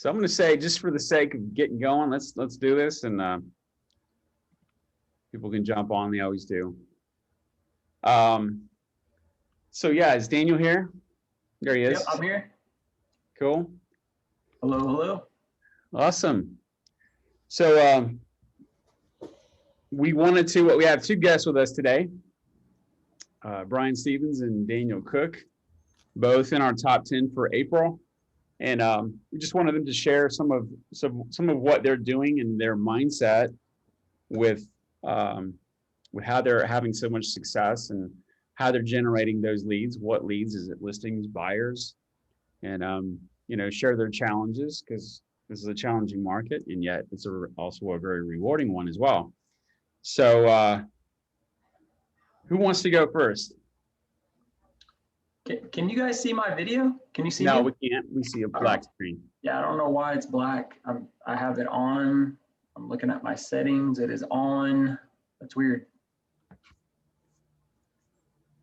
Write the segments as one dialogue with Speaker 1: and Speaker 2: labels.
Speaker 1: So I'm going to say, just for the sake of getting going, let's do this, and people can jump on. They always do. So yeah, is Daniel here? There he is.
Speaker 2: Yep, I'm here.
Speaker 1: Cool.
Speaker 2: Hello, hello.
Speaker 1: Awesome. So we have two guests with us today, Brian Stephans and Daniel Cook, both in our top 10 for April. And we just wanted them to share some of what they're doing and their mindset with how they're having so much success and how they're generating those leads. What leads? Is it listings, buyers? And share their challenges, because this is a challenging market, and yet it's also a very rewarding one as well. So who wants to go first?
Speaker 2: Can you guys see my video? Can you see
Speaker 1: No,
Speaker 2: me?
Speaker 1: we can't. We see a black screen.
Speaker 2: Yeah, I don't know why it's black. I have it on. I'm looking at my settings. It is on. That's weird.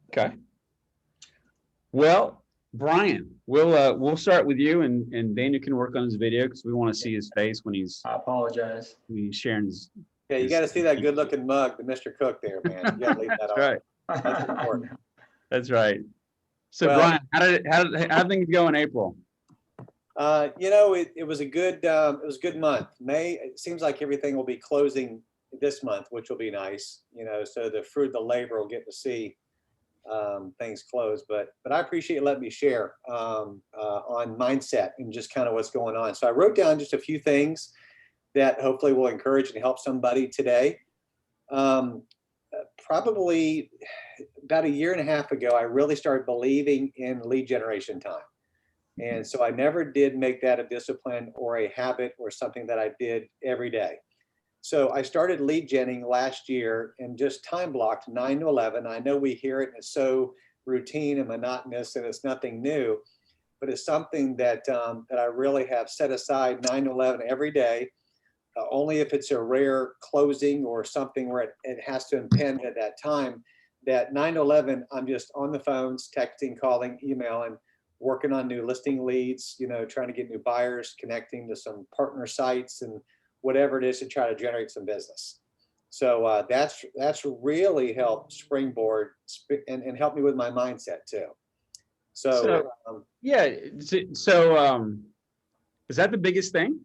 Speaker 1: Okay. Well, Brian, we'll start with you, and Daniel can work on his video because we want to see his face when he's
Speaker 2: I apologize.
Speaker 1: sharing his.
Speaker 3: Yeah, you got to see that good-looking mug, the Mr. Cook there, man. You got to leave that
Speaker 1: That's
Speaker 3: on.
Speaker 1: right.
Speaker 3: That's important.
Speaker 1: That's right. So
Speaker 3: Well,
Speaker 1: Brian, how did things go in April?
Speaker 3: it was a good month. May, it seems like everything will be closing this month, which will be nice. So the fruit of the labor will get to see things close. But I appreciate you letting me share on mindset and just kind of what's going on. So I wrote down just a few things that hopefully will encourage and help somebody today. Probably about a year and a half ago, I really started believing in lead generation time. And so I never did make that a discipline or a habit or something that I did every day. So I started lead genning last year and just time blocked 9 to 11. I know we hear it and it's so routine and monotonous and it's nothing new, but it's something that I really have set aside 9 to 11 every day. Only if it's a rare closing or something where it has to impend at that time. That 9 to 11, I'm just on the phones, texting, calling, emailing, working on new listing leads, trying to get new buyers, connecting to some partner sites and whatever it is to try to generate some business. So that's really helped springboard and help me with my mindset too. So
Speaker 1: yeah. So is that the biggest thing?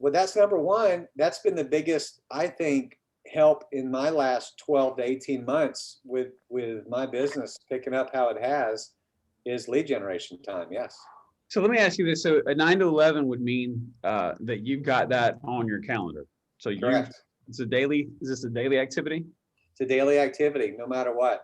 Speaker 3: Well, that's number one. That's been the biggest, I think, help in my last 12 to 18 months with my business picking up how it has, is lead generation time. Yes.
Speaker 1: So let me ask you this. So a 9 to 11 would mean that you've got that on your calendar. So
Speaker 3: Correct.
Speaker 1: Is this a daily activity?
Speaker 3: It's a daily activity, no matter what.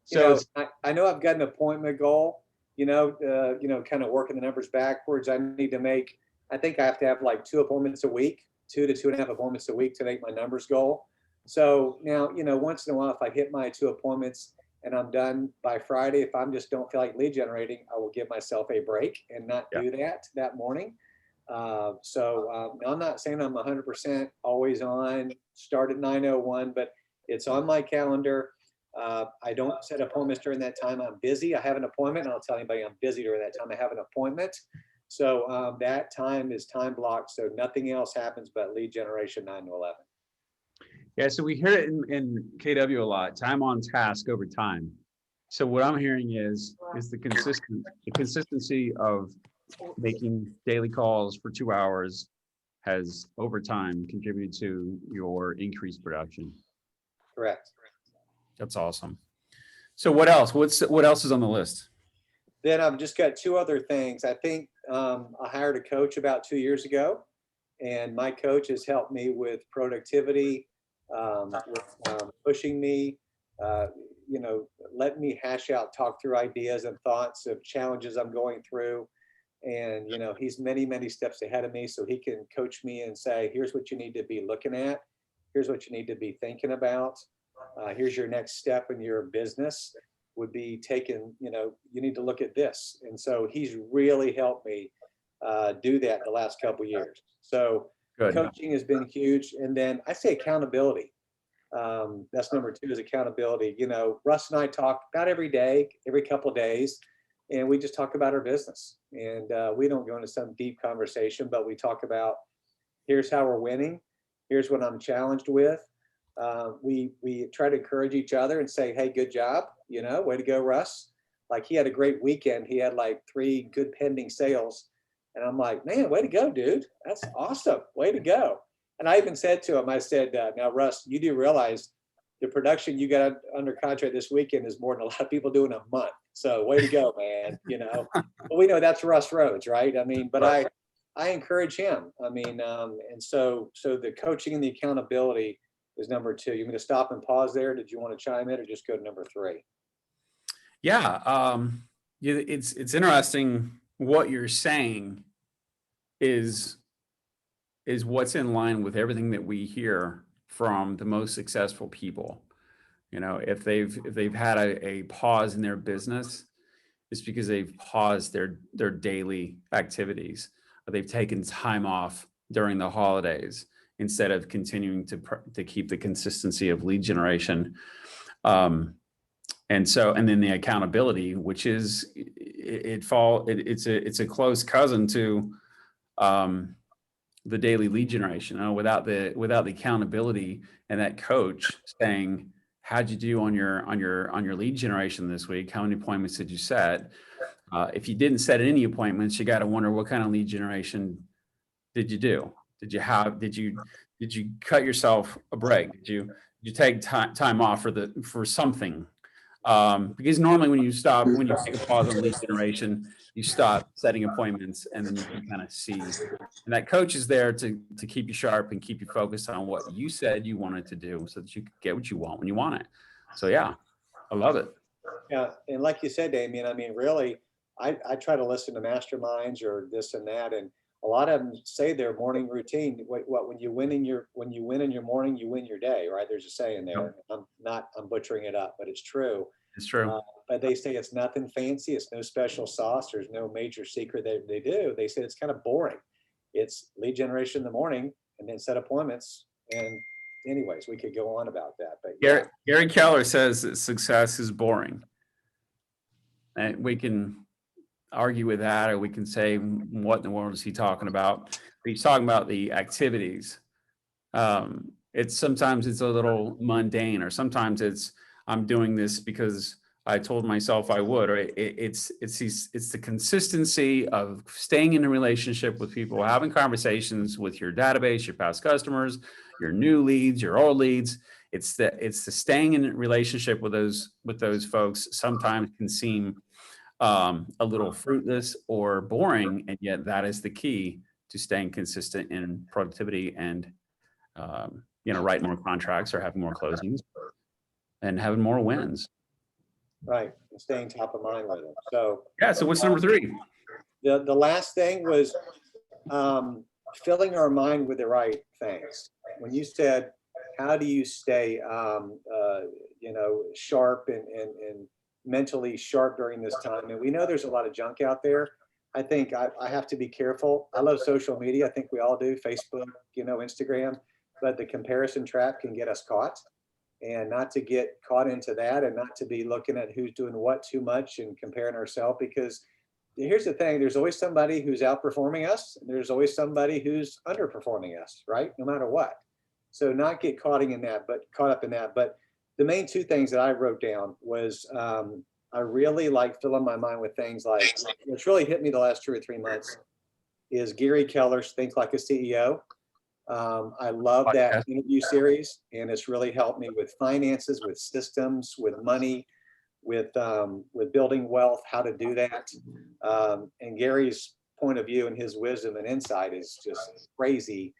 Speaker 1: So
Speaker 3: I know I've got an appointment goal, kind of working the numbers backwards. I need to make, I think I have to have like 2 appointments a week, 2 to 2.5 appointments a week to make my numbers goal. So now, once in a while, if I hit my 2 appointments and I'm done by Friday, if I just don't feel like lead generating, I will give myself a break and not do that morning. So I'm not saying I'm 100% always on, start at 9:01, but it's on my calendar. I don't set appointments during that time. I'm busy. I have an appointment, and I'll tell anybody I'm busy during that time. I have an appointment. So that time is time blocked. So nothing else happens but lead generation 9 to 11.
Speaker 1: Yeah, so we hear it in KW a lot, time on task over time. So what I'm hearing is the consistency of making daily calls for 2 hours has over time contributed to your increased production.
Speaker 3: Correct.
Speaker 1: That's awesome. So what else? What else is on the list?
Speaker 3: Then I've just got 2 other things. I think I hired a coach about 2 years ago, and my coach has helped me with productivity, with pushing me, let me hash out, talk through ideas and thoughts of challenges I'm going through. And, he's many, many steps ahead of me, so he can coach me and say, here's what you need to be looking at. Here's what you need to be thinking about. Here's your next step in your business would be taken, you need to look at this. And so he's really helped me do that the last couple of years. So good. Coaching has been huge. And then I say accountability. That's number 2 is accountability. Russ and I talk about every day, every couple of days. and we just talk about our business. And we don't go into some deep conversation, but we talk about, here's how we're winning. Here's what I'm challenged with. We try to encourage each other and say, hey, good job. You know, way to go, Russ. Like, he had a great weekend. He had like 3 good pending sales. And I'm like, man, way to go, dude. That's awesome. Way to go. And I even said to him, I said, now, Russ, you do realize the production you got under contract this weekend is more than a lot of people do in a month. So way to go, man. You know, but we know that's Russ Rhodes, right? I mean, but I encourage him. I mean, and so the coaching and the accountability is number 2. You want me to stop and pause there? Did you want to chime in or just go to number 3?
Speaker 1: Yeah, it's interesting. What you're saying is what's in line with everything that we hear from the most successful people. You know, if they've had a pause in their business, it's because they've paused their daily activities. Or they've taken time off during the holidays instead of continuing to keep the consistency of lead generation. And then the accountability, which is it's a close cousin to the daily lead generation. You know, without the accountability and that coach saying, how'd you do on your lead generation this week? How many appointments did you set? If you didn't set any appointments, you got to wonder, what kind of lead generation did you do? Did you cut yourself a break? Did you take time off for something? Because normally when you take a pause on lead generation, you stop setting appointments, and then you can kind of see. And that coach is there to keep you sharp and keep you focused on what you said you wanted to do, so that you could get what you want when you want it. So yeah, I love it.
Speaker 3: Yeah, and like you said, Damien, I mean, really, I try to listen to masterminds or this and that, and a lot of them say their morning routine. When you win in your morning, you win your day, right? There's a saying there. I'm butchering it up, but it's true.
Speaker 1: It's true.
Speaker 3: But they say it's nothing fancy. It's no special sauce. There's no major secret they do. They say it's kind of boring. It's lead generation in the morning and then set appointments. And anyways, we could go on about that. But yeah.
Speaker 1: Gary Keller says that success is boring. And we can argue with that, or we can say, what in the world is he talking about? But he's talking about the activities. Sometimes it's a little mundane, or sometimes it's, I'm doing this because I told myself I would, or it's the consistency of staying in a relationship with people, having conversations with your database, your past customers, your new leads, your old leads. It's the staying in a relationship with those folks sometimes can seem a little fruitless or boring, and yet that is the key to staying consistent in productivity and writing more contracts or having more closings and having more wins.
Speaker 3: Right, and staying top of mind with them. So
Speaker 1: yeah. So what's number 3?
Speaker 3: The last thing was filling our mind with the right things. When you said, how do you stay sharp and mentally sharp during this time? And we know there's a lot of junk out there. I think I have to be careful. I love social media. I think we all do. Facebook, Instagram, but the comparison trap can get us caught. And not to get caught into that, and not to be looking at who's doing what too much and comparing ourselves, because here's the thing, there's always somebody who's outperforming us, and there's always somebody who's underperforming us, right? No matter what. So not get caught up in that. But the main 2 things that I wrote down was I really like filling my mind with things like, what's really hit me the last 2 or 3 months is Gary Keller's Think Like a CEO. I love that interview series, and it's really helped me with finances, with systems, with money, with building wealth, how to do that. And Gary's point of view and his wisdom and insight is just crazy,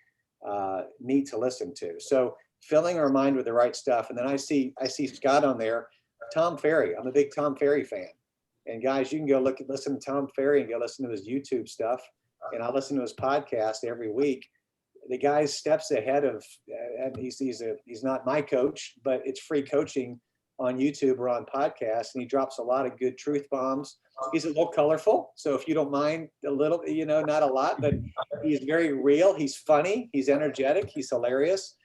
Speaker 3: neat to listen to. So filling our mind with the right stuff. And then I see Scott on there, Tom Ferry. I'm a big Tom Ferry fan. And guys, you can go listen to Tom Ferry and go listen to his YouTube stuff. And I listen to his podcast every week. The guy's steps ahead of, and he's not my coach, but it's free coaching on YouTube or on podcasts, and he drops a lot of good truth bombs. He's a little colorful, so if you don't mind a little, not a lot, but he's very real. He's funny, he's energetic, he's hilarious,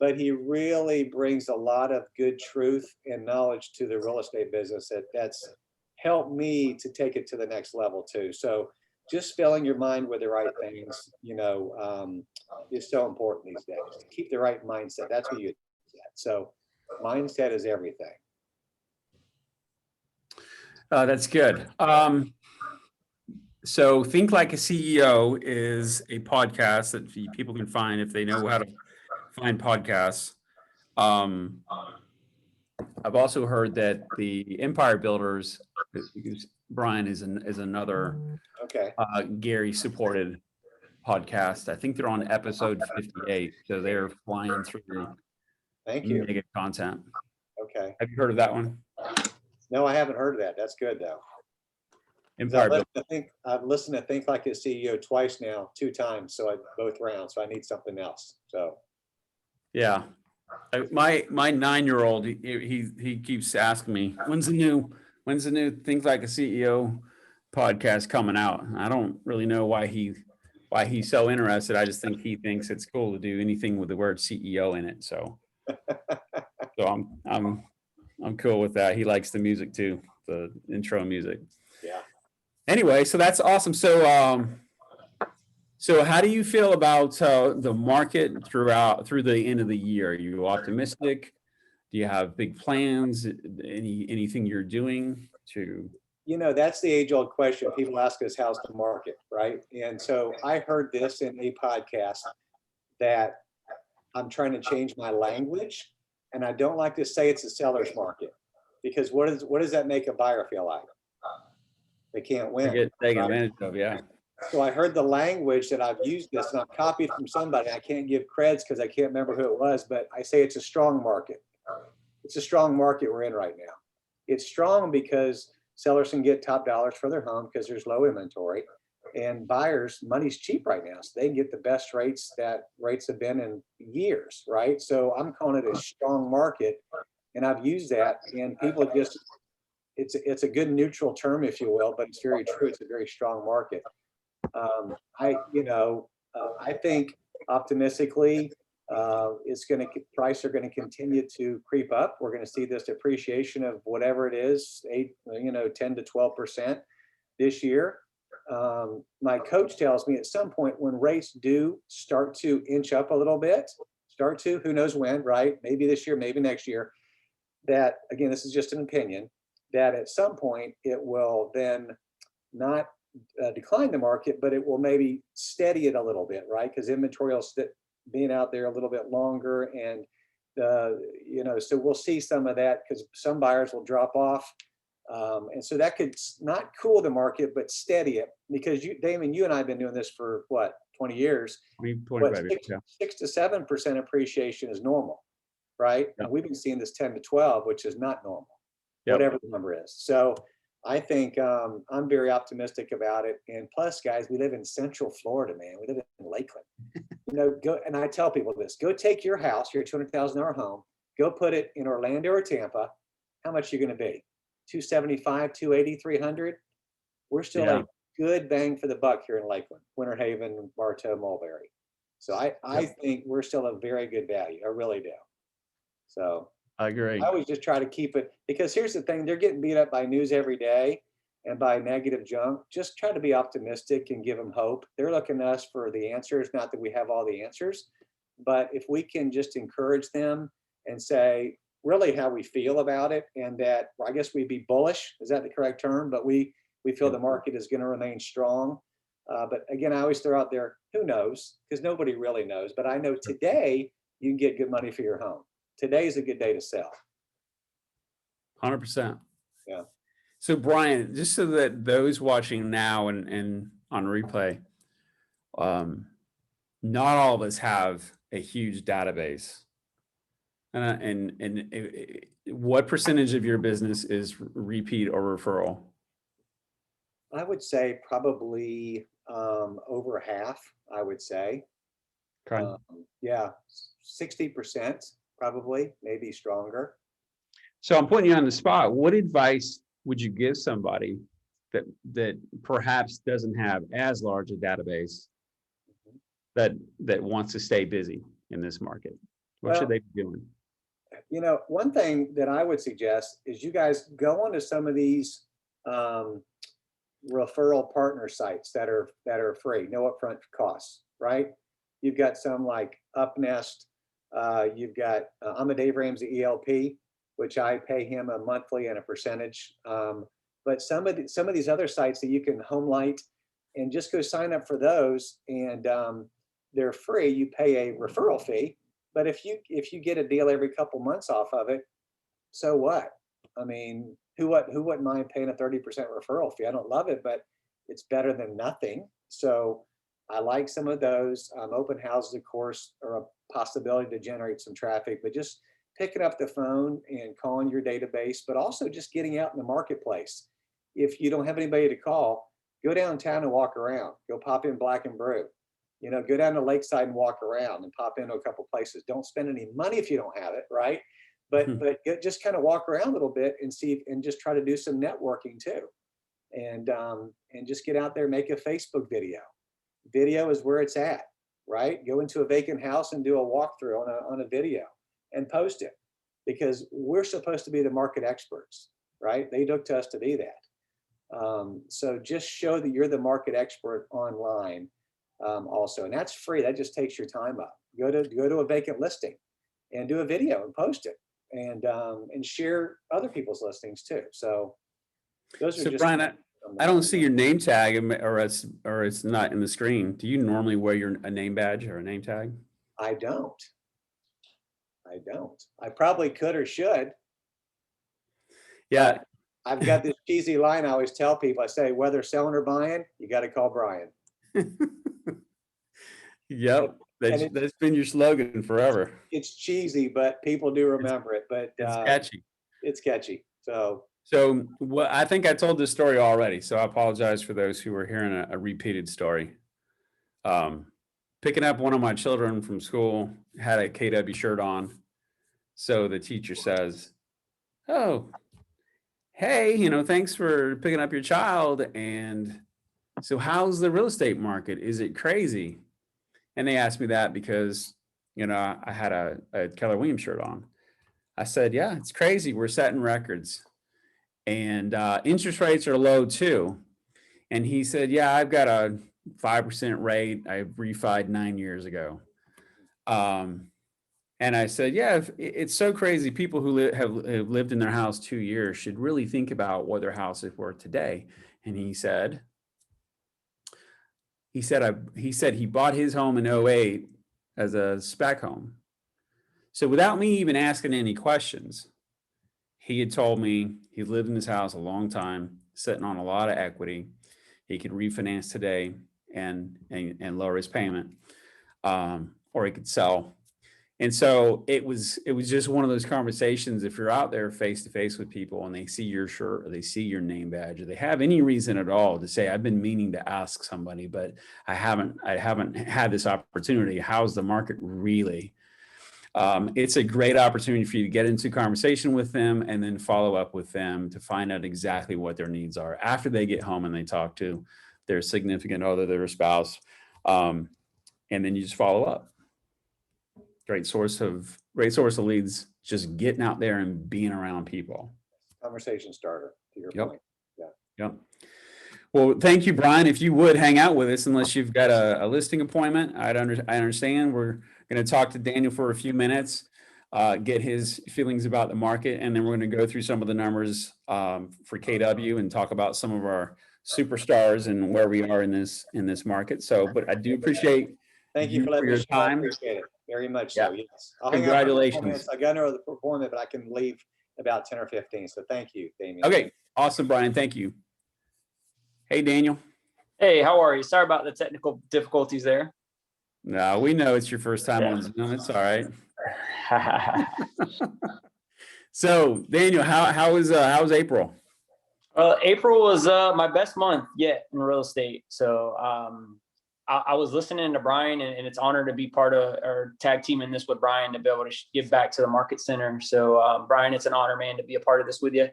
Speaker 3: but he really brings a lot of good truth and knowledge to the real estate business that's helped me to take it to the next level too. So just filling your mind with the right things, is so important these days. To keep the right mindset. That's what you said. So mindset is everything.
Speaker 1: That's good. So Think Like a CEO is a podcast that people can find if they know how to find podcasts. I've also heard that the Empire Builders, because Brian is another
Speaker 3: Okay.
Speaker 1: Gary supported podcast. I think they're on episode 58, so they're flying through
Speaker 3: Thank you.
Speaker 1: mega content.
Speaker 3: Okay.
Speaker 1: Have you heard of that one?
Speaker 3: No, I haven't heard of that. That's good though. 'Cause
Speaker 1: Empire
Speaker 3: I've listened to Think Like a CEO twice now, 2 times, so both rounds. So I need something else. So
Speaker 1: Yeah. My 9-year-old, he keeps asking me, when's the new Think Like a CEO podcast coming out? I don't really know why he's so interested. I just think he thinks it's cool to do anything with the word CEO in it. So I'm cool with that. He likes the music too, the intro music.
Speaker 3: yeah.
Speaker 1: Anyway, so that's awesome. So how do you feel about the market through the end of the year? Are you optimistic? Do you have big plans? Anything you're doing to?
Speaker 3: That's the age-old question. People ask us, how's the market, right? And so I heard this in a podcast that I'm trying to change my language, and I don't like to say it's a seller's market, because what does that make a buyer feel like? They can't win.
Speaker 1: Get taken
Speaker 3: right?
Speaker 1: advantage of, yeah.
Speaker 3: So I heard the language that I've used this, and I've copied from somebody. I can't give creds because I can't remember who it was, but I say it's a strong market. It's a strong market we're in right now. It's strong because sellers can get top dollars for their home because there's low inventory, and buyers, money's cheap right now, so they can get the best rates that rates have been in years, right? So I'm calling it a strong market, and I've used that, and people just, it's a good neutral term, if you will, but it's very true. It's a very strong market. I think optimistically, prices are going to continue to creep up. We're going to see this appreciation of whatever it is, 10 to 12% this year. My coach tells me at some point when rates do start to inch up a little bit, who knows when, right? Maybe this year, maybe next year, that, again, this is just an opinion, that at some point it will then not decline the market, but it will maybe steady it a little bit, right? Because inventory will being out there a little bit longer, and so we'll see some of that because some buyers will drop off, and so that could not cool the market but steady it. Because Damon, you and I have been doing this for what, 20 years?
Speaker 1: 25 years, yeah.
Speaker 3: 6 to 7% appreciation is normal, right?
Speaker 1: Yep.
Speaker 3: And we've been seeing this 10 to 12, which is not normal,
Speaker 1: Yep.
Speaker 3: whatever the number is. So I think I'm very optimistic about it. And plus, guys, we live in Central Florida, man. We live in Lakeland. Go, and I tell people this: go take your house, your $200,000 home, go put it in Orlando or Tampa. How much are you going to be? 275, 280, 300. We're still a good bang for the buck here in Lakeland, Winter Haven, Bartow, Mulberry. So I think we're still a very good value. I really do. So
Speaker 1: I agree.
Speaker 3: I always just try to keep it, because here's the thing: they're getting beat up by news every day and by negative junk. Just try to be optimistic and give them hope. They're looking to us for the answers. Not that we have all the answers, but if we can just encourage them and say really how we feel about it, and that, well, I guess we'd be bullish. Is that the correct term? But we feel the market is going to remain strong. But again, I always throw out there, who knows? Because nobody really knows. But I know today you can get good money for your home. Today is a good day to sell.
Speaker 1: 100%.
Speaker 3: Yeah.
Speaker 1: So Brian, just so that those watching now and on replay, not all of us have a huge database. And what percentage of your business is repeat or referral?
Speaker 3: I would say probably over half, I would say.
Speaker 1: Okay.
Speaker 3: 60% probably, maybe stronger.
Speaker 1: So I'm putting you on the spot. What advice would you give somebody that perhaps doesn't have as large a database that wants to stay busy in this market? What should they be doing?
Speaker 3: One thing that I would suggest is you guys go onto some of these referral partner sites that are free, no upfront costs, right? You've got some like Upnest. You've got I'm a Dave Ramsey ELP, which I pay him a monthly and a percentage. But some of these other sites that you can Homelight and just go sign up for those, and they're free. You pay a referral fee, but if you get a deal every couple months off of it, so what? I mean, who wouldn't mind paying a 30% referral fee? I don't love it, but it's better than nothing. So I like some of those. Open houses, of course, are a possibility to generate some traffic, but just picking up the phone and calling your database, but also just getting out in the marketplace. If you don't have anybody to call, go downtown and walk around. Go pop in Black and Brew. You know, go down to Lakeside and walk around and pop into a couple places. Don't spend any money if you don't have it, right? But just kind of walk around a little bit and see, and just try to do some networking too, and just get out there, make a Facebook video. Video is where it's at, right? Go into a vacant house and do a walkthrough on a video and post it, because we're supposed to be the market experts, right? They look to us to be that. So just show that you're the market expert online, also, and that's free. That just takes your time up. Go to a vacant listing and do a video and post it, and share other people's listings too. So those are
Speaker 1: So
Speaker 3: just.
Speaker 1: Brian, I don't see your name tag, or it's not in the screen. Do you normally wear a name badge or a name tag?
Speaker 3: I don't. I probably could or should.
Speaker 1: Yeah.
Speaker 3: I've got this cheesy line I always tell people. I say, whether selling or buying, you got to call Brian.
Speaker 1: Yep. That's been your slogan forever.
Speaker 3: It's cheesy, but people do remember it. But
Speaker 1: it's catchy.
Speaker 3: It's catchy. So
Speaker 1: I think I told this story already, so I apologize for those who are hearing a repeated story. Picking up one of my children from school, had a KW shirt on. So the teacher says, "Oh, hey, thanks for picking up your child. And so how's the real estate market? Is it crazy?" And they asked me that because, I had a Keller Williams shirt on. I said, "Yeah, it's crazy. We're setting records. And interest rates are low too." And he said, "Yeah, I've got a 5% rate. I refied 9 years ago." And I said, "Yeah, it's so crazy. People who have lived in their house 2 years should really think about what their house is worth today." And he said he bought his home in 2008 as a spec home. So without me even asking any questions, he had told me he lived in his house a long time, sitting on a lot of equity. He could refinance today and lower his payment, or he could sell. And so it was just one of those conversations. If you're out there face to face with people and they see your shirt or they see your name badge, or they have any reason at all to say, "I've been meaning to ask somebody, but I haven't had this opportunity. How's the market really?" It's a great opportunity for you to get into conversation with them and then follow up with them to find out exactly what their needs are after they get home and they talk to their significant other, their spouse, and then you just follow up. Great source of leads, just getting out there and being around people.
Speaker 3: Conversation starter, to your point. Yeah.
Speaker 1: Yep. Well, thank you, Brian. If you would hang out with us, unless you've got a listing appointment, I understand. We're going to talk to Daniel for a few minutes, get his feelings about the market, and then we're going to go through some of the numbers for KW and talk about some of our superstars and where we are in this market. So, but I do appreciate
Speaker 3: Thank you for letting me
Speaker 1: your time.
Speaker 3: I appreciate it very much.
Speaker 1: Yeah.
Speaker 3: So yes, I'll
Speaker 1: Congratulations.
Speaker 3: I got another appointment, but I can leave about 10 or 15. So thank you, Damien.
Speaker 1: Okay, awesome, Brian. Thank you. Hey, Daniel.
Speaker 2: Hey, how are you? Sorry about the technical difficulties there.
Speaker 1: No, we know it's your first time on Zoom. It's all right. So, Daniel, how was April?
Speaker 2: April was my best month yet in real estate. So I was listening to Brian, and it's an honor to be part of our tag team in this with Brian, to be able to give back to the market center. So Brian, it's an honor, man, to be a part of this with you.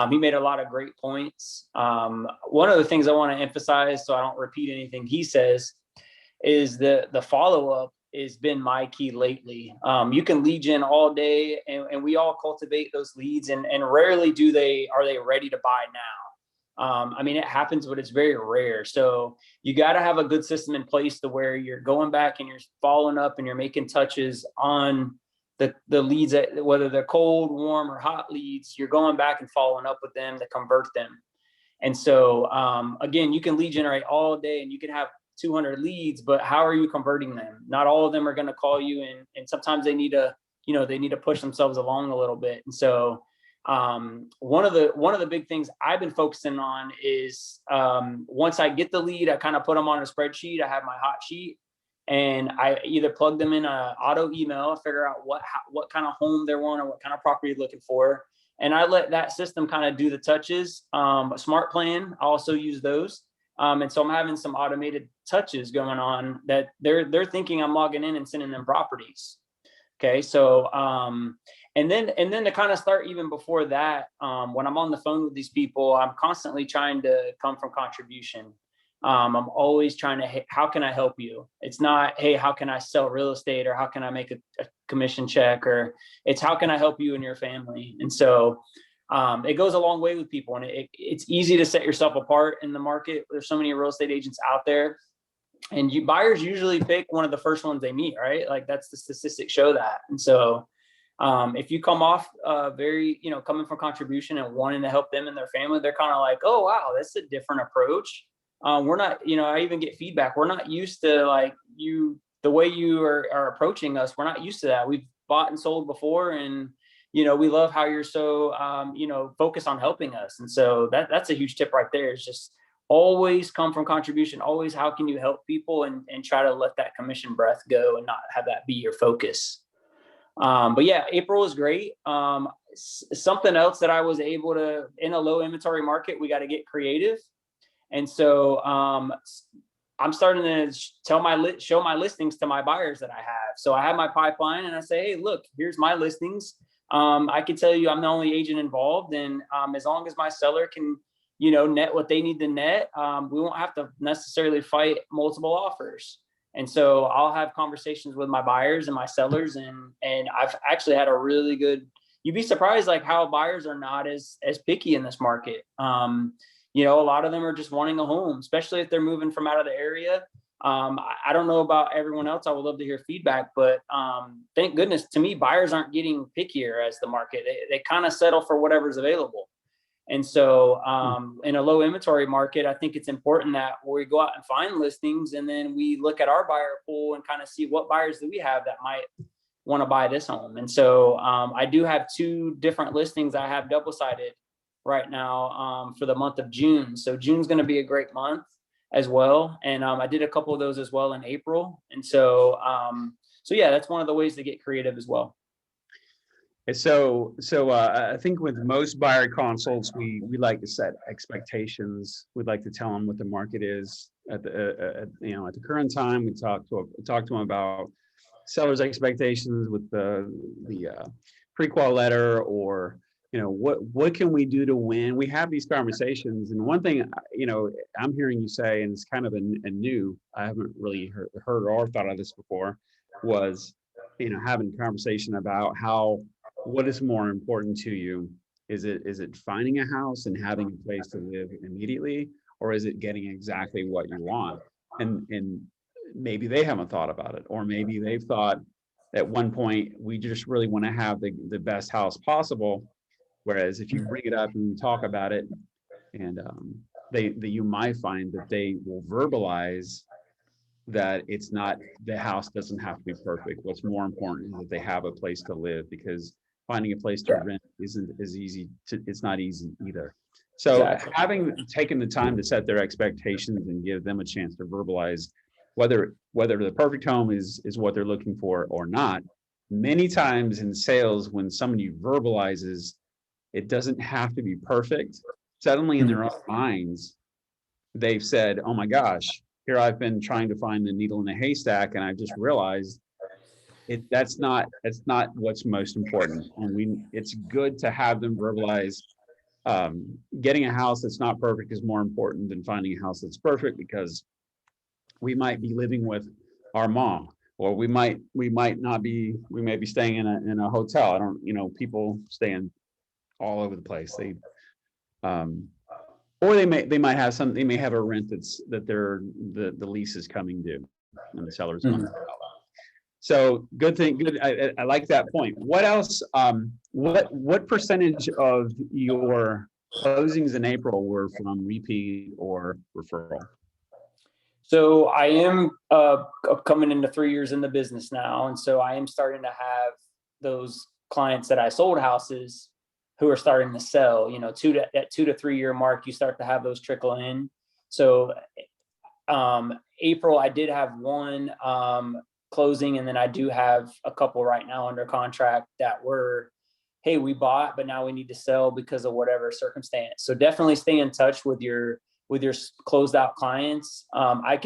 Speaker 2: He made a lot of great points. One of the things I want to emphasize, so I don't repeat anything he says, is the follow-up has been my key lately. You can lead gen all day, and we all cultivate those leads, and rarely are they ready to buy now. I mean, it happens, but it's very rare. So you got to have a good system in place to where you're going back and you're following up and you're making touches on the leads, whether they're cold, warm, or hot leads. You're going back and following up with them to convert them. And so, again, you can lead generate all day and you can have 200 leads, but how are you converting them? Not all of them are going to call you, and sometimes they need to, they need to push themselves along a little bit. And so, one of the big things I've been focusing on is, once I get the lead, I kind of put them on a spreadsheet. I have my hot sheet, and I either plug them in a auto email, figure out what kind of home they're wanting, or what kind of property they're looking for. And I let that system kind of do the touches. Smart Plan, I also use those. And so I'm having some automated touches going on that they're thinking I'm logging in and sending them properties. Okay. So, and then to kind of start even before that, when I'm on the phone with these people, I'm constantly trying to come from contribution. I'm always trying to, hey, how can I help you? It's not, hey, how can I sell real estate, or how can I make a commission check, or it's how can I help you and your family? And so it goes a long way with people, and it's easy to set yourself apart in the market. There's so many real estate agents out there, and buyers usually pick one of the first ones they meet, right? Like that's the statistics show that. And so if you come off very, coming from contribution and wanting to help them and their family, they're kind of like, oh, wow, that's a different approach. We're not, I even get feedback. We're not used to the way you are approaching us. We're not used to that. We've bought and sold before, and, we love how you're so, focused on helping us. And so that's a huge tip right there, is just always come from contribution. Always, how can you help people, and try to let that commission breath go and not have that be your focus. But yeah, April is great. Something else that I was able to, in a low inventory market, we got to get creative. And so I'm starting to show my listings to my buyers that I have. So I have my pipeline, and I say, hey, look, here's my listings. I can tell you I'm the only agent involved. And as long as my seller can, net what they need to net, we won't have to necessarily fight multiple offers. And so I'll have conversations with my buyers and my sellers. And I've actually had a really good, you'd be surprised like how buyers are not as picky in this market. A lot of them are just wanting a home, especially if they're moving from out of the area. I don't know about everyone else. I would love to hear feedback, but thank goodness, to me, buyers aren't getting pickier as the market. They kind of settle for whatever's available. And so in a low inventory market, I think it's important that we go out and find listings, and then we look at our buyer pool and kind of see what buyers do we have that might want to buy this home. And so I do have 2 different listings I have double-sided right now for the month of June. So June's going to be a great month as well. And I did a couple of those as well in April. And so, yeah, that's one of the ways to get creative as well.
Speaker 1: So I think with most buyer consults, we like to set expectations. We'd like to tell them what the market is at the current time. We talk to them about sellers' expectations with the pre-qual letter, or what can we do to win? We have these conversations, and one thing I'm hearing you say, and it's kind of a new, I haven't really heard or thought of this before, was having a conversation about what is more important to you. Is it finding a house and having a place to live immediately, or is it getting exactly what you want? And maybe they haven't thought about it, or maybe they've thought at one point, we just really want to have the best house possible. Whereas if you bring it up and talk about it, and you might find that they will verbalize that it's not, the house doesn't have to be perfect. What's more important is that they have a place to live, because finding a place to rent isn't as easy it's not easy either. So exactly. Having taken the time to set their expectations and give them a chance to verbalize whether the perfect home is what they're looking for or not. Many times in sales, when somebody verbalizes, it doesn't have to be perfect. Suddenly in their own minds, they've said, oh my gosh, here I've been trying to find the needle in a haystack, and I've just realized that's not what's most important. And it's good to have them verbalize, getting a house that's not perfect is more important than finding a house that's perfect, because we might be living with our mom, or we may be staying in a hotel. I don't, people staying all over the place. Or or they might have they may have a rent that the lease is coming due and the seller's going to sell. So good thing. Good. I like that point. What else? What percentage of your closings in April were from repeat or referral?
Speaker 2: So I am coming into 3 years in the business now. And so I am starting to have those clients that I sold houses who are starting to sell, that 2 to 3 year mark, you start to have those trickle in. So April, I did have one closing, and then I do have a couple right now under contract that were, hey, we bought, but now we need to sell because of whatever circumstance. So definitely stay in touch with your closed out clients. I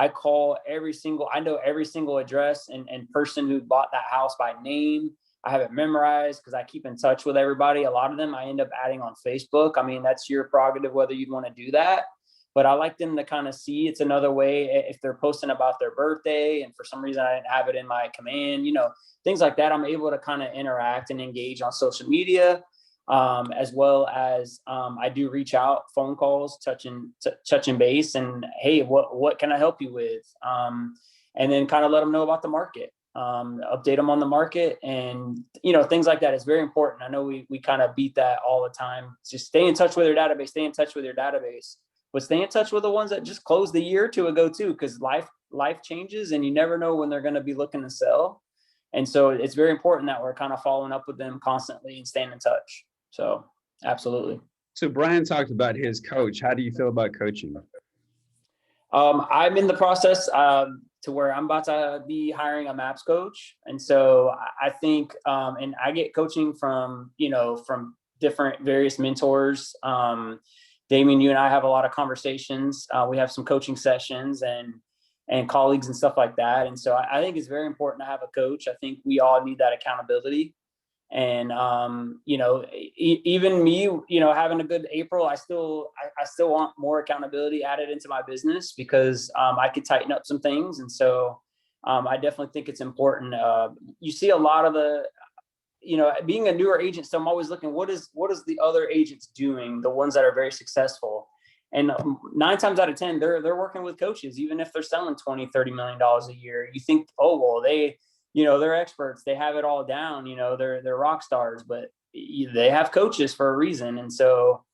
Speaker 2: call I know every single address and person who bought that house by name. I have it memorized because I keep in touch with everybody. A lot of them I end up adding on Facebook. I mean, that's your prerogative whether you'd want to do that. But I like them to kind of see it's another way if they're posting about their birthday and for some reason I didn't have it in my command, things like that. I'm able to kind of interact and engage on social media, as well as I do reach out, phone calls, touching base, and hey, what can I help you with? And then kind of let them know about the market, update them on the market, and things like that. It's very important. I know we kind of beat that all the time. Just stay in touch with your database. Stay in touch with your database. But stay in touch with the ones that just closed a year or two ago too, because life changes and you never know when they're going to be looking to sell. And so it's very important that we're kind of following up with them constantly and staying in touch. So absolutely.
Speaker 1: So Brian talked about his coach. How do you feel about coaching?
Speaker 2: I'm in the process to where I'm about to be hiring a MAPS coach. And so I think, and I get coaching from different various mentors. Damien, you and I have a lot of conversations. We have some coaching sessions and colleagues and stuff like that. And so I think it's very important to have a coach. I think we all need that accountability. And, even me, having a good April, I still want more accountability added into my business because I could tighten up some things. And so I definitely think it's important. You see a lot of being a newer agent, so I'm always looking, what is the other agents doing, the ones that are very successful? And 9 times out of 10, they're working with coaches, even if they're selling $20, $30 million a year. You think, oh, well, they're experts. They have it all down. They're rock stars, but they have coaches for a reason. And so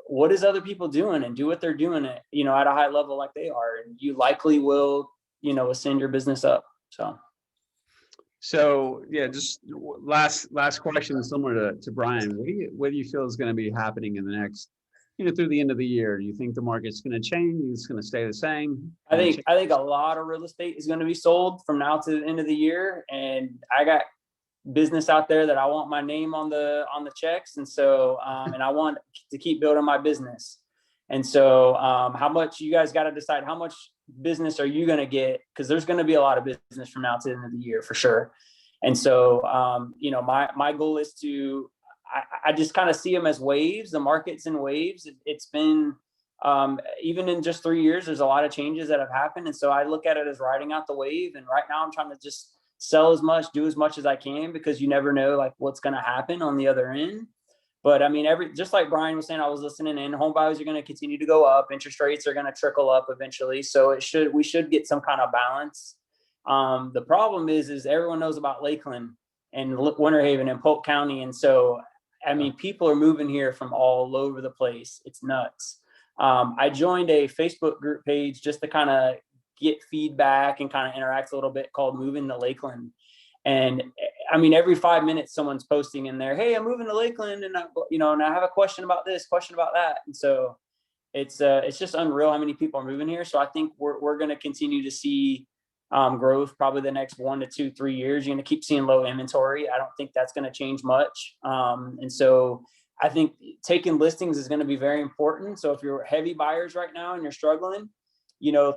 Speaker 2: what is other people doing, and do what they're doing at a high level like they are. And you likely will, ascend your business up.
Speaker 1: So yeah, just last question, similar to Brian. What do you feel is going to be happening in the next, through the end of the year? Do you think the market's going to change? It's going to stay the same?
Speaker 2: I think a lot of real estate is going to be sold from now to the end of the year, and I got business out there that I want my name on the checks, and so and I want to keep building my business. And so how much you guys got to decide how much business are you going to get, because there's going to be a lot of business from now to the end of the year for sure. And so my goal is to I just kind of see them as waves. The market's in waves. It's been even in just 3 years, there's a lot of changes that have happened. And so I look at it as riding out the wave. And right now I'm trying to just sell as much, do as much as I can, because you never know like what's going to happen on the other end. But I mean, just like Brian was saying, I was listening in, home values are going to continue to go up. Interest rates are going to trickle up eventually. So we should get some kind of balance. The problem is everyone knows about Lakeland and Winter Haven and Polk County. And so, I mean, people are moving here from all over the place. It's nuts. I joined a Facebook group page just to kind of get feedback and kind of interact a little bit, called Moving to Lakeland. And I mean, every 5 minutes, someone's posting in there, hey, I'm moving to Lakeland, and and I have a question about this, question about that. And so it's just unreal how many people are moving here. So I think we're going to continue to see growth probably the next 1 to 2, 3 years. You're going to keep seeing low inventory. I don't think that's going to change much. And so I think taking listings is going to be very important. So if you're heavy buyers right now and you're struggling,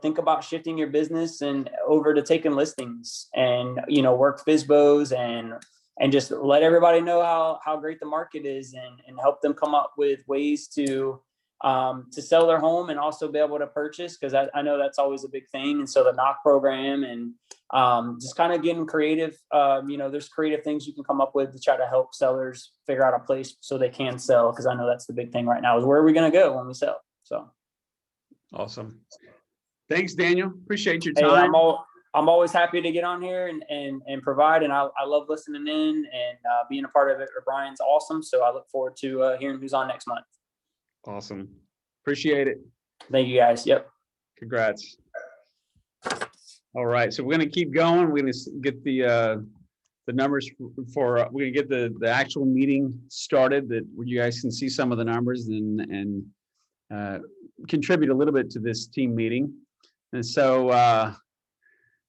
Speaker 2: think about shifting your business and over to taking listings and, work FSBOs and just let everybody know how great the market is and help them come up with ways to, to sell their home and also be able to purchase, because I know that's always a big thing. And so the knock program and just kind of getting creative. There's creative things you can come up with to try to help sellers figure out a place so they can sell, because I know that's the big thing right now is where are we going to go when we sell. So
Speaker 1: awesome. Thanks, Daniel. Appreciate your
Speaker 2: hey,
Speaker 1: time.
Speaker 2: I'm always happy to get on here and provide, and I love listening in and being a part of it. Brian's awesome, so I look forward to hearing who's on next month.
Speaker 1: Awesome. Appreciate it.
Speaker 2: Thank you, guys. Yep.
Speaker 1: Congrats. All right, so we're going to keep going. We're going to get the numbers for we're going to get the actual meeting started, that you guys can see some of the numbers and contribute a little bit to this team meeting. And so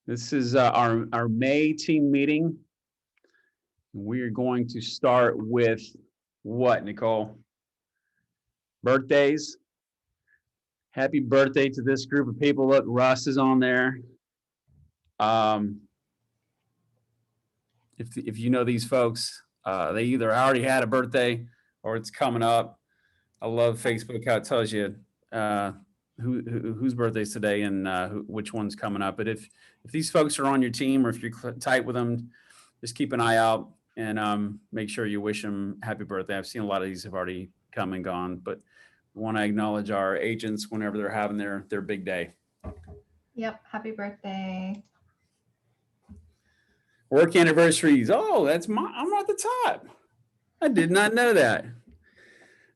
Speaker 1: this is our May team meeting. We're going to start with what, Nicole? Birthdays. Happy birthday to this group of people. Look, Russ is on there. If you know these folks, they either already had a birthday or it's coming up. I love Facebook, how it tells you whose birthday's today and which one's coming up. But if these folks are on your team or if you're tight with them, just keep an eye out and make sure you wish them happy birthday. I've seen a lot of these have already come and gone, but we want to acknowledge our agents whenever they're having their big day.
Speaker 4: Yep. Happy birthday.
Speaker 1: Work anniversaries. Oh, I'm at the top. I did not know that.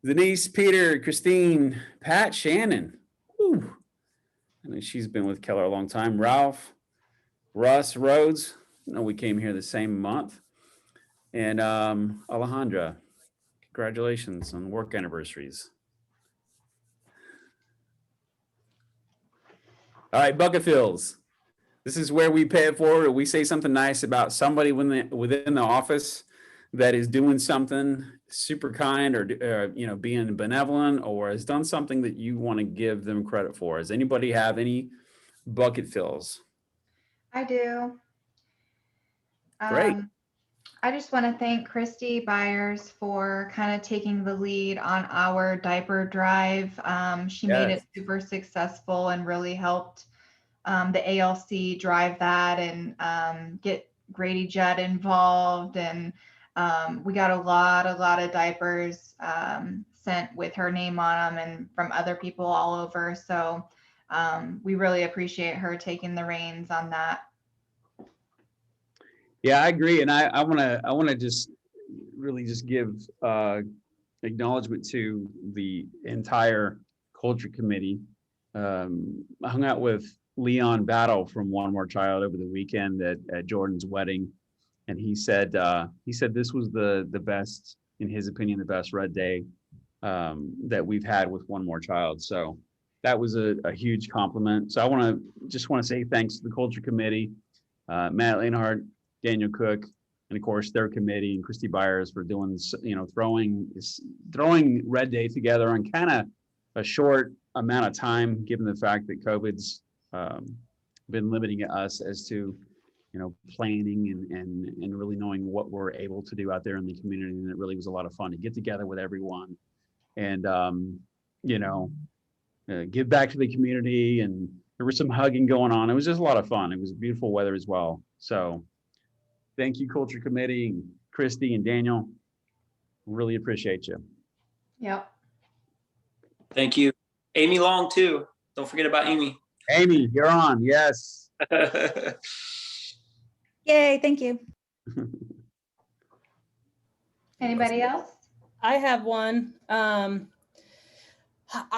Speaker 1: Denise, Peter, Christine, Pat, Shannon. Ooh. I know she's been with Keller a long time. Ralph, Russ Rhodes. I know we came here the same month. And Alejandra, congratulations on work anniversaries. All right, bucket fills. This is where we pay it forward. We say something nice about somebody within the office that is doing something super kind or being benevolent or has done something that you want to give them credit for. Does anybody have any bucket fills?
Speaker 4: I do.
Speaker 1: Great.
Speaker 4: I just want to thank Christy Byers for kind of taking the lead on our diaper drive. She made it super successful and really helped the ALC drive that and get Grady Judd involved. And we got a lot of diapers sent with her name on them and from other people all over. So we really appreciate her taking the reins on that.
Speaker 1: Yeah, I agree. And I want to just really just give acknowledgement to the entire culture committee. I hung out with Leon Battle from One More Child over the weekend at Jordan's wedding. And he said this was the best, in his opinion, the best red day that we've had with One More Child. So that was a huge compliment. So I just want to say thanks to the culture committee, Matt Lainhart, Daniel Cook, and of course their committee and Christy Byers for doing, throwing Red Day together on kind of a short amount of time, given the fact that COVID's been limiting us as to, planning and really knowing what we're able to do out there in the community. And it really was a lot of fun to get together with everyone and, give back to the community. And there was some hugging going on. It was just a lot of fun. It was beautiful weather as well. So thank you, Culture Committee, Christy and Daniel. Really appreciate you.
Speaker 4: Yep.
Speaker 2: Thank you. Amy Long too. Don't forget about Amy.
Speaker 1: Amy, you're on. Yes.
Speaker 5: Yay, thank you.
Speaker 4: Anybody else?
Speaker 5: I have one. I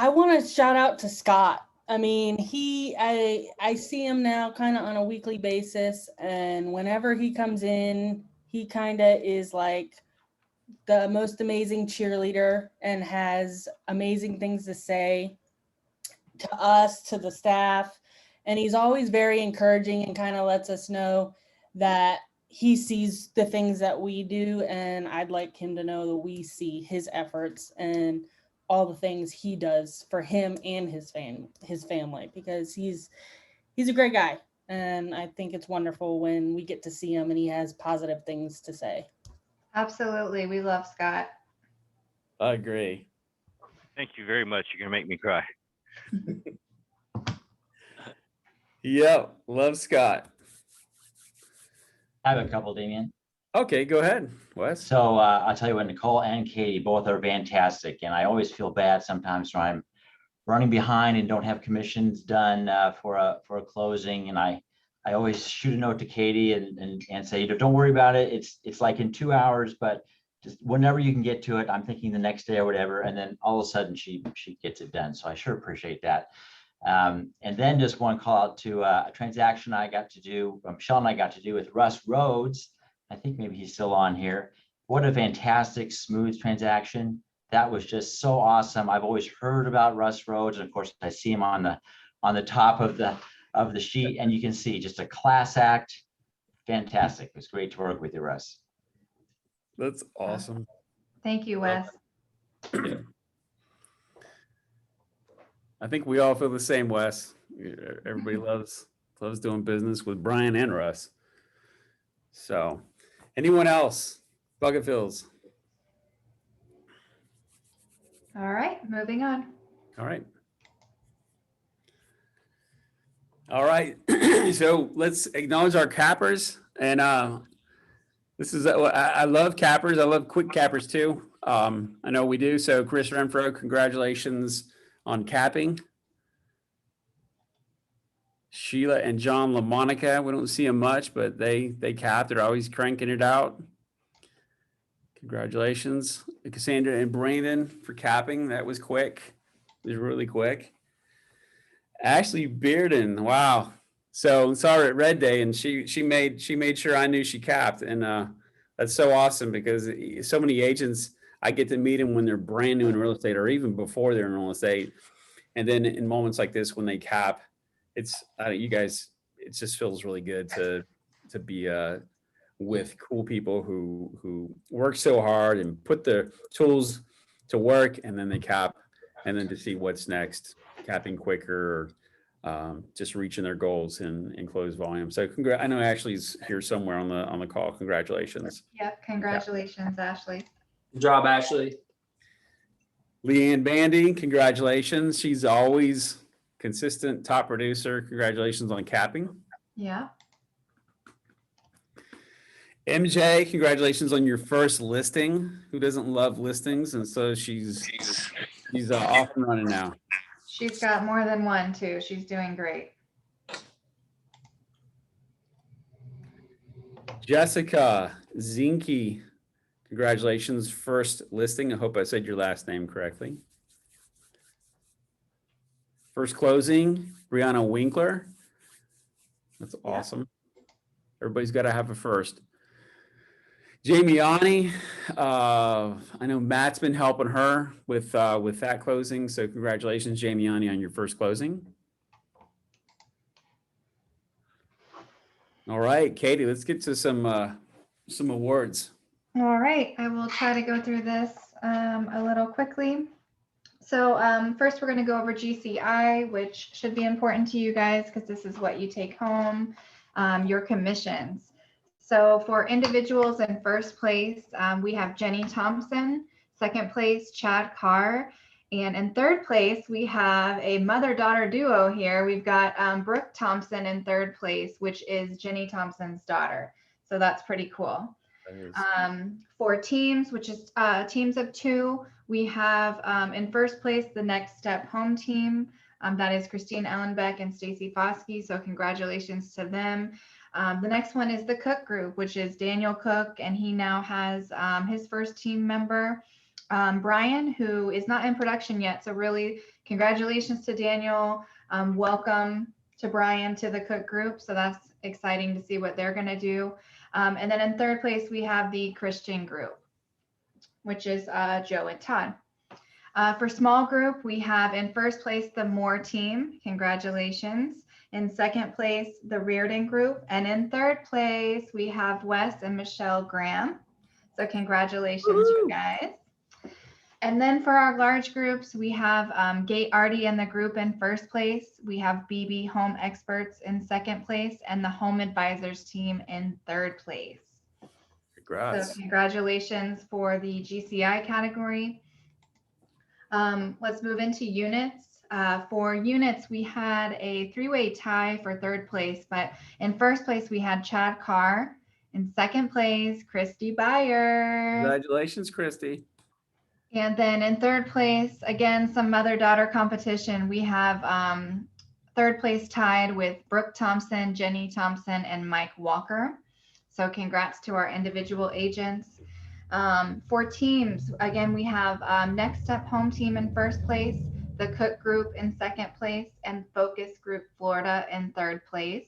Speaker 5: want to shout out to Scott. I mean, I see him now kind of on a weekly basis, and whenever he comes in, he kind of is like the most amazing cheerleader and has amazing things to say to us, to the staff. And he's always very encouraging and kind of lets us know that he sees the things that we do. And I'd like him to know that we see his efforts and all the things he does for him and his family, because he's a great guy. And I think it's wonderful when we get to see him and he has positive things to say.
Speaker 4: Absolutely. We love Scott.
Speaker 1: I agree.
Speaker 6: Thank you very much. You're gonna make me cry.
Speaker 1: Yep, love Scott.
Speaker 7: I have a couple, Damien.
Speaker 1: Okay, go ahead, Wes.
Speaker 7: So I'll tell you what, Nicole and Katie both are fantastic. And I always feel bad sometimes when I'm running behind and don't have commissions done for a closing. And I always shoot a note to Katie and say, don't worry about it. It's like in 2 hours, but just whenever you can get to it, I'm thinking the next day or whatever. And then all of a sudden she gets it done. So I sure appreciate that. And then just one call out to a transaction I got to do, Michelle and I got to do with Russ Rhodes. I think maybe he's still on here. What a fantastic, smooth transaction. That was just so awesome. I've always heard about Russ Rhodes. And of course, I see him on the top of the sheet, and you can see just a class act. Fantastic. It was great to work with you, Russ.
Speaker 1: That's awesome.
Speaker 4: Thank you, Wes.
Speaker 1: I think we all feel the same, Wes. Everybody loves doing business with Brian and Russ. So, anyone else? Bucket fills.
Speaker 4: All right, moving on.
Speaker 1: All right. All right. So let's acknowledge our cappers. And this is, I love cappers. I love quick cappers too. I know we do. So Chris Renfro, congratulations on capping. Sheila and John LaMonica, we don't see them much, but they cap. They're always cranking it out. Congratulations. Cassandra and Brandon for capping. That was quick. It was really quick. Ashley Bearden, wow. So saw her at Red Day, and she made sure I knew she capped, and that's so awesome because so many agents, I get to meet them when they're brand new in real estate or even before they're in real estate, and then in moments like this when they cap, it's you guys, it just feels really good to be with cool people who work so hard and put the tools to work, and then they cap, and then to see what's next, capping quicker, just reaching their goals and close volume. So I know Ashley's here somewhere on the call. Congratulations.
Speaker 4: Yep, congratulations, Ashley.
Speaker 2: Good job, Ashley.
Speaker 1: Leanne Bandy, congratulations. She's always consistent top producer. Congratulations on capping.
Speaker 4: Yeah.
Speaker 1: MJ, congratulations on your first listing. Who doesn't love listings? And so she's off and running now.
Speaker 4: She's got more than one too. She's doing great.
Speaker 1: Jessica Zinke, congratulations, first listing. I hope I said your last name correctly. First closing, Brianna Winkler. That's awesome. Everybody's got to have a first. Jamie Ani, I know Matt's been helping her with that closing. So congratulations, Jamie Ani, on your first closing. All right, Katie, let's get to some awards.
Speaker 4: All right, I will try to go through this a little quickly. So first we're going to go over GCI, which should be important to you guys because this is what you take home, your commissions. So for individuals in first place, we have Jenny Thompson, second place, Chad Carr, and in third place, we have a mother-daughter duo here. We've got Brooke Thompson in third place, which is Jenny Thompson's daughter. So that's pretty cool. For teams, which is teams of two, we have in first place the Next Step Home team. That is Christine Ellenbeck and Stacy Foskey. So congratulations to them. The next one is the Cook Group, which is Daniel Cook, and he now has his first team member, Brian, who is not in production yet. So really congratulations to Daniel. Welcome to Brian to the Cook Group. So that's exciting to see what they're going to do. And then in third place, we have the Christian Group, which is Joe and Todd. For small group, we have in first place the Moore team. Congratulations. In second place, the Reardon Group. And in third place, we have Wes and Michelle Graham. So congratulations, you guys. And then for our large groups, we have Gate Artie and the group in first place. We have BB Home Experts in second place and the Home Advisors team in third place.
Speaker 1: Congrats.
Speaker 4: So congratulations for the GCI category. Let's move into units. For units, we had a three-way tie for third place, but in first place, we had Chad Carr. In second place, Christy Byers.
Speaker 8: Congratulations, Christy.
Speaker 4: And then in third place, again, some mother-daughter competition. We have third place tied with Brooke Thompson, Jenny Thompson, and Mike Walker. So congrats to our individual agents. For teams, again, we have Next Step Home Team in first place, the Cook Group in second place, and Focus Group Florida in third place.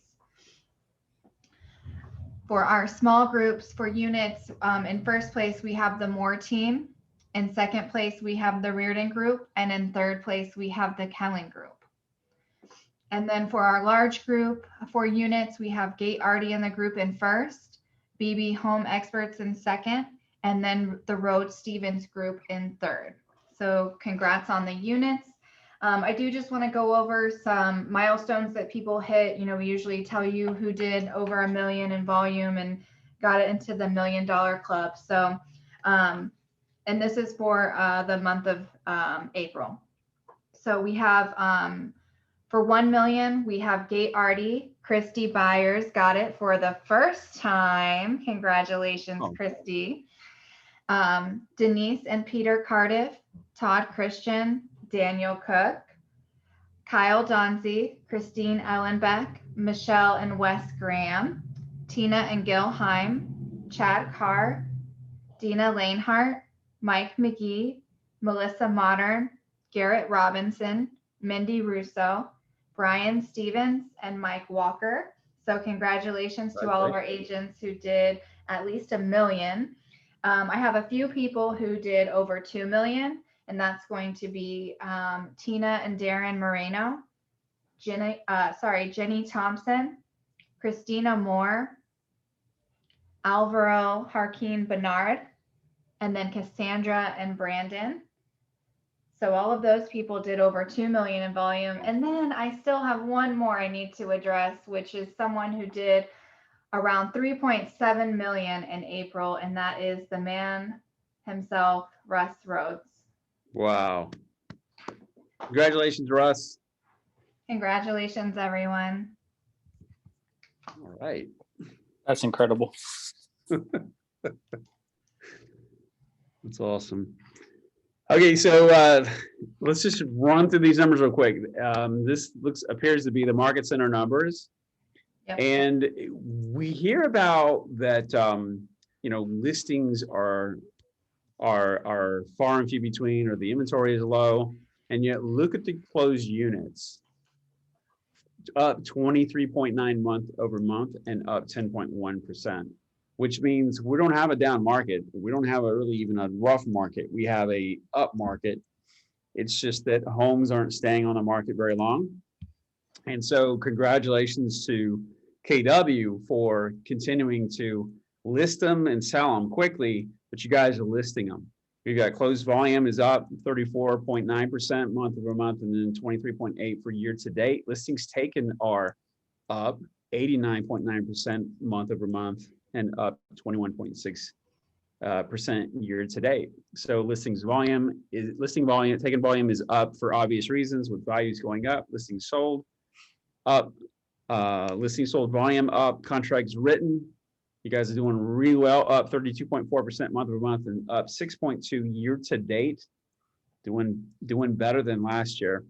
Speaker 4: For our small groups, for units, in first place, we have the Moore Team. In second place, we have the Reardon Group. And in third place, we have the Kelling Group. And then for our large group, for units, we have Gate Arty in the group in first, BB Home Experts in second, and then the Rhodes Stephans group in third. So congrats on the units. I do just want to go over some milestones that people hit. You know, we usually tell you who did over $1 million in volume and got it into the $1 Million Club. So, and this is for the month of April. So we have, for 1 million, we have Gate Arty. Christy Byers got it for the first time. Congratulations, Christy. Denise and Peter Cardiff, Todd Christian, Daniel Cook, Kyle Donzie, Christine Ellenbeck, Michelle and Wes Graham, Tina and Gil Heim, Chad Carr, Dina Lanehart, Mike McGee, Melissa Modern, Garrett Robinson, Mindy Russo, Brian Stevens, and Mike Walker. So congratulations to all of our agents who did at least $1 million. I have a few people who did over 2 million, and that's going to be Tina and Darren Moreno, Jenny Thompson, Christina Moore, Alvaro Harkin Bernard, and then Cassandra and Brandon. So all of those people did over 2 million in volume. And then I still have one more I need to address, which is someone who did around 3.7 million in April, and that is the man himself, Russ Rhodes.
Speaker 1: Wow. Congratulations, Russ.
Speaker 4: Congratulations, everyone.
Speaker 1: All right.
Speaker 2: That's incredible.
Speaker 1: That's awesome. Okay, so let's just run through these numbers real quick. This appears to be the market center numbers.
Speaker 4: Yep.
Speaker 1: And we hear about that, you know, listings are far and few between, or the inventory is low, and yet look at the closed units, up 23.9 month over month and up 10.1%, which means we don't have a down market. We don't have a really even a rough market. We have a up market. It's just that homes aren't staying on the market very long. And so congratulations to KW for continuing to list them and sell them quickly, but you guys are listing them. We've got closed volume is up 34.9% month over month, and then 23.8 for year to date. Listings taken are up 89.9% month over month and up 21.6% year to date. So taken volume is up for obvious reasons, with values going up. Listings sold up, listings sold volume up, contracts written. You guys are doing really well, up 32.4% month over month and up 6.2 year to date, doing better than last year.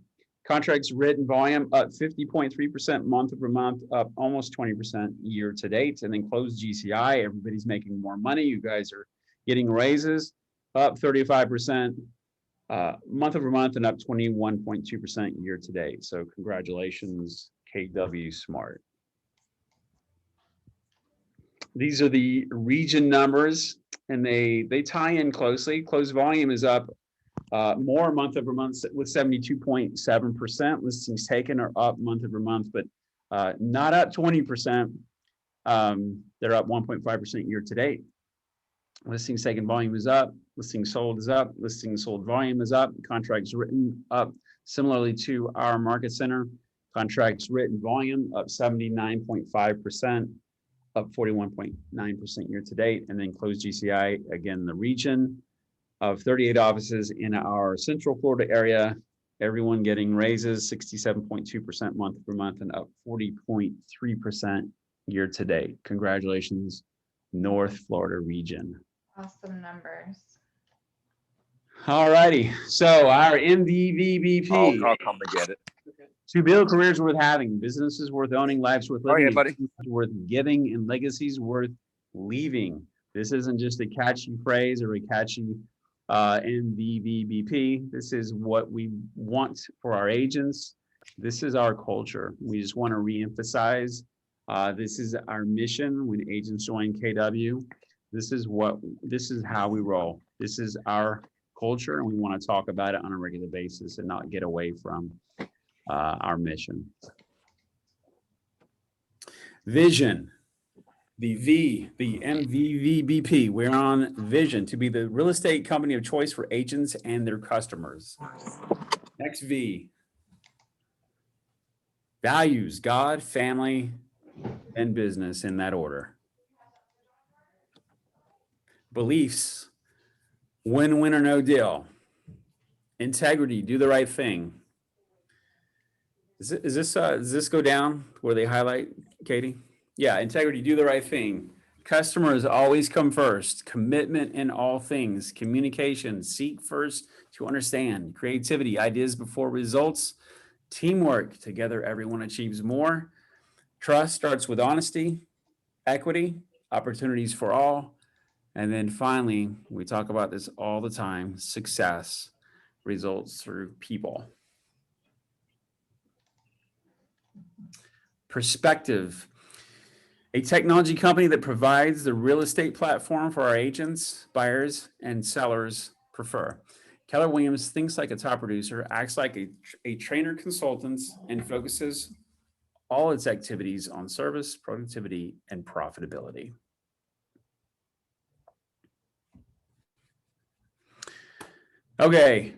Speaker 1: Contracts written volume up 50.3% month over month, up almost 20% year to date. And then closed GCI, everybody's making more money. You guys are getting raises, up 35% month over month and up 21.2% year to date. So congratulations, KW Smart. These are the region numbers, and they tie in closely. Closed volume is up more month over month with 72.7%. Listings taken are up month over month, but not up 20%. They're up 1.5% year to date. Listings taken volume is up. Listings sold is up. Listings sold volume is up. Contracts written up similarly to our market center. Contracts written volume up 79.5%. Up 41.9% year to date, and then closed GCI, again, the region, of 38 offices in our Central Florida area. Everyone getting raises 67.2% month over month and up 40.3% year to date. Congratulations, North Florida region.
Speaker 4: Awesome numbers.
Speaker 1: All righty. So our MVVBP.
Speaker 8: I'll come to get it.
Speaker 1: To build careers worth having, businesses worth owning, lives worth living,
Speaker 8: Oh, yeah, buddy.
Speaker 1: businesses worth giving, and legacies worth leaving. This isn't just a catchy phrase or a catchy MVVBP. This is what we want for our agents. This is our culture. We just want to reemphasize. This is our mission when agents join KW. This is how we roll. This is our culture, and we want to talk about it on a regular basis and not get away from our mission. Vision, the MVVBP. We're on vision to be the real estate company of choice for agents and their customers. Next V, values, God, family, and business in that order. Beliefs, win, win or no deal. Integrity, do the right thing. Does this go down where they highlight, Katie? Yeah, integrity, do the right thing. Customers always come first. Commitment in all things. Communication, seek first to understand. Creativity, ideas before results. Teamwork, together everyone achieves more. Trust starts with honesty, equity, opportunities for all. And then finally, we talk about this all the time, success results through people. Perspective, a technology company that provides the real estate platform for our agents, buyers, and sellers prefer. Keller Williams thinks like a top producer, acts like a trainer consultant, and focuses all its activities on service, productivity, and profitability. Okay,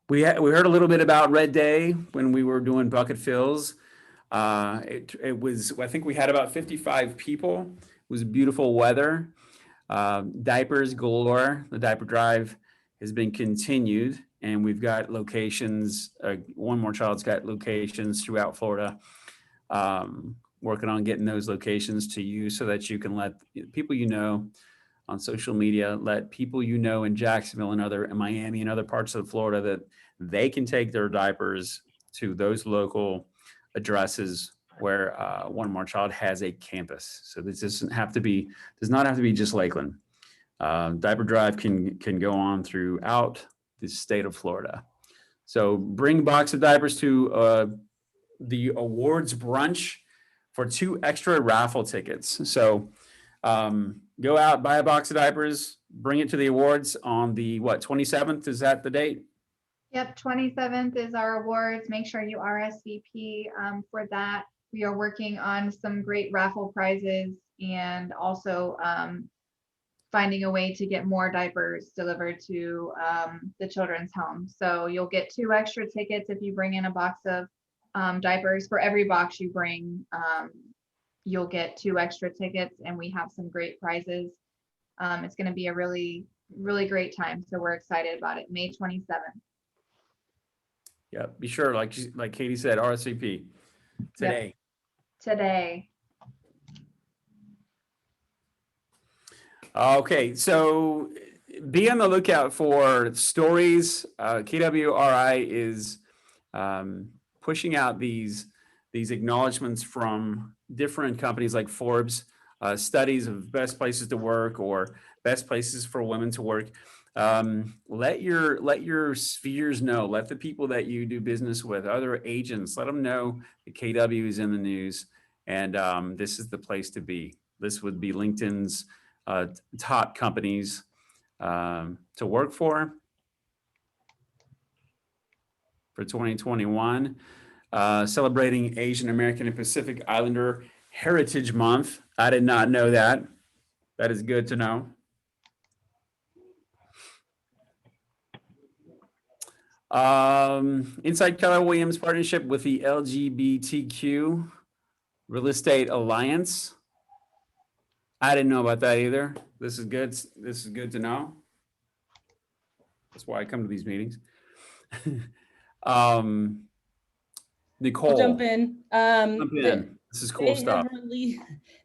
Speaker 1: we heard a little bit about Red Day when we were doing bucket fills. It was, I think we had about 55 people. It was beautiful weather. Diapers galore. The diaper drive has been continued, and we've got locations. One More Child's got locations throughout Florida. Working on getting those locations to you so that you can let people you know on social media, let people you know in Jacksonville and in Miami and other parts of Florida that they can take their diapers to those local addresses where One More Child has a campus. So this does not have to be just Lakeland. Diaper drive can go on throughout the state of Florida. So bring a box of diapers to the awards brunch for 2 extra raffle tickets. So go out, buy a box of diapers, bring it to the awards on the 27th? Is that the date?
Speaker 4: Yep, 27th is our awards. Make sure you RSVP for that. We are working on some great raffle prizes and also finding a way to get more diapers delivered to the children's home. So you'll get 2 extra tickets if you bring in a box of diapers. For every box you bring, you'll get 2 extra tickets, and we have some great prizes. It's going to be a really, really great time. So we're excited about it. May 27th.
Speaker 1: Yeah, be sure, like Katie said, RSVP today.
Speaker 4: Yep. Today.
Speaker 1: Okay, so be on the lookout for stories. KWRI is pushing out these acknowledgments from different companies like Forbes, studies of best places to work or best places for women to work. Let your spheres know, let the people that you do business with, other agents, let them know that KW is in the news, and this is the place to be. This would be LinkedIn's top companies to work for 2021. Celebrating Asian American and Pacific Islander Heritage Month. I did not know that. That is good to know. Inside Keller Williams partnership with the LGBTQ Real Estate Alliance. I didn't know about that either. This is good. This is good to know. That's why I come to these meetings.
Speaker 5: I'll jump
Speaker 1: Nicole,
Speaker 5: in.
Speaker 1: jump in. This is cool stuff.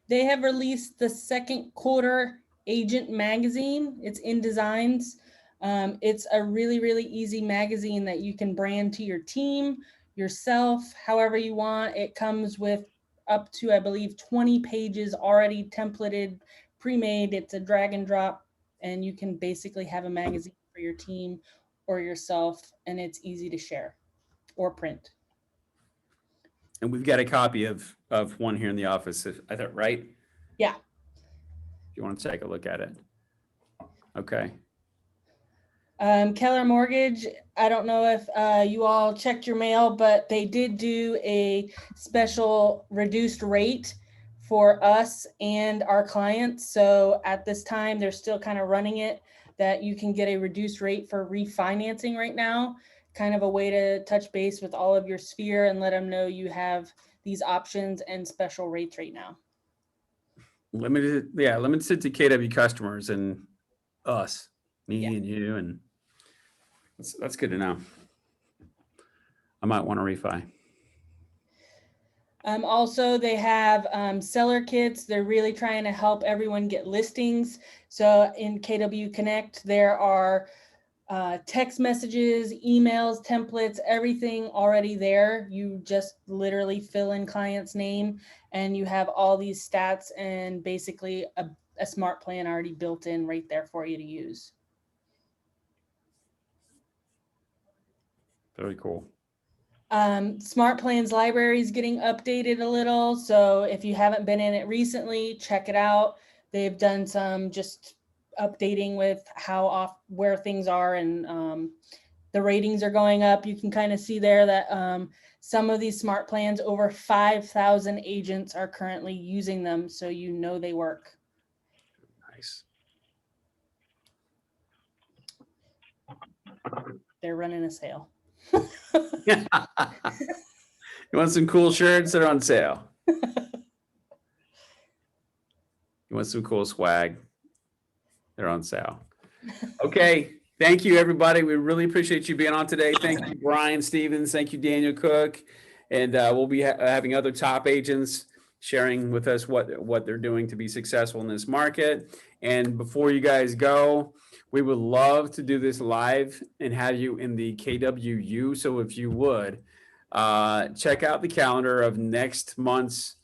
Speaker 5: They have released the second quarter agent magazine. It's InDesigns. It's a really, really easy magazine that you can brand to your team, yourself, however you want. It comes with up to, I believe, 20 pages already templated, pre-made. It's a drag and drop, and you can basically have a magazine for your team or yourself, and it's easy to share or print.
Speaker 1: And we've got a copy of one here in the office. I thought, right?
Speaker 5: Yeah.
Speaker 1: If you want to take a look at it. Okay.
Speaker 5: Keller Mortgage, I don't know if you all checked your mail, but they did do a special reduced rate for us and our clients. So at this time, they're still kind of running it that you can get a reduced rate for refinancing right now. Kind of a way to touch base with all of your sphere and let them know you have these options and special rates right now.
Speaker 1: Limited to KW customers and us, me and you, and that's good to know. I might want to refi.
Speaker 5: Also, they have seller kits. They're really trying to help everyone get listings. So in KW Connect, there are text messages, emails, templates, everything already there. You just literally fill in client's name and you have all these stats and basically a smart plan already built in right there for you to use.
Speaker 1: Very cool.
Speaker 5: Smart Plans library is getting updated a little. So if you haven't been in it recently, check it out. They've done some just updating with where things are, and the ratings are going up. You can kind of see there that some of these smart plans, over 5,000 agents are currently using them. So you know they work.
Speaker 1: Nice.
Speaker 5: They're running a sale.
Speaker 1: You want some cool shirts? They're on sale. You want some cool swag? They're on sale. Okay. Thank you, everybody. We really appreciate you being on today. Thank you, Brian Stephans. Thank you, Daniel Cook. And we'll be having other top agents sharing with us what they're doing to be successful in this market. And before you guys go, we would love to do this live and have you in the KWU. So if you would, check out the calendar of next month's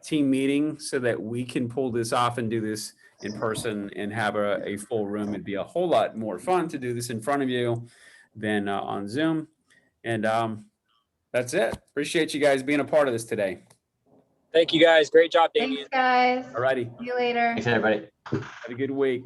Speaker 1: team meeting so that we can pull this off and do this in person and have a full room. It'd be a whole lot more fun to do this in front of you than on Zoom. And that's it. Appreciate you guys being a part of this today.
Speaker 2: Thank you guys. Great job, Damien.
Speaker 4: Thanks, guys.
Speaker 1: All righty.
Speaker 4: See you later.
Speaker 7: Thanks, everybody.
Speaker 1: Have a good week.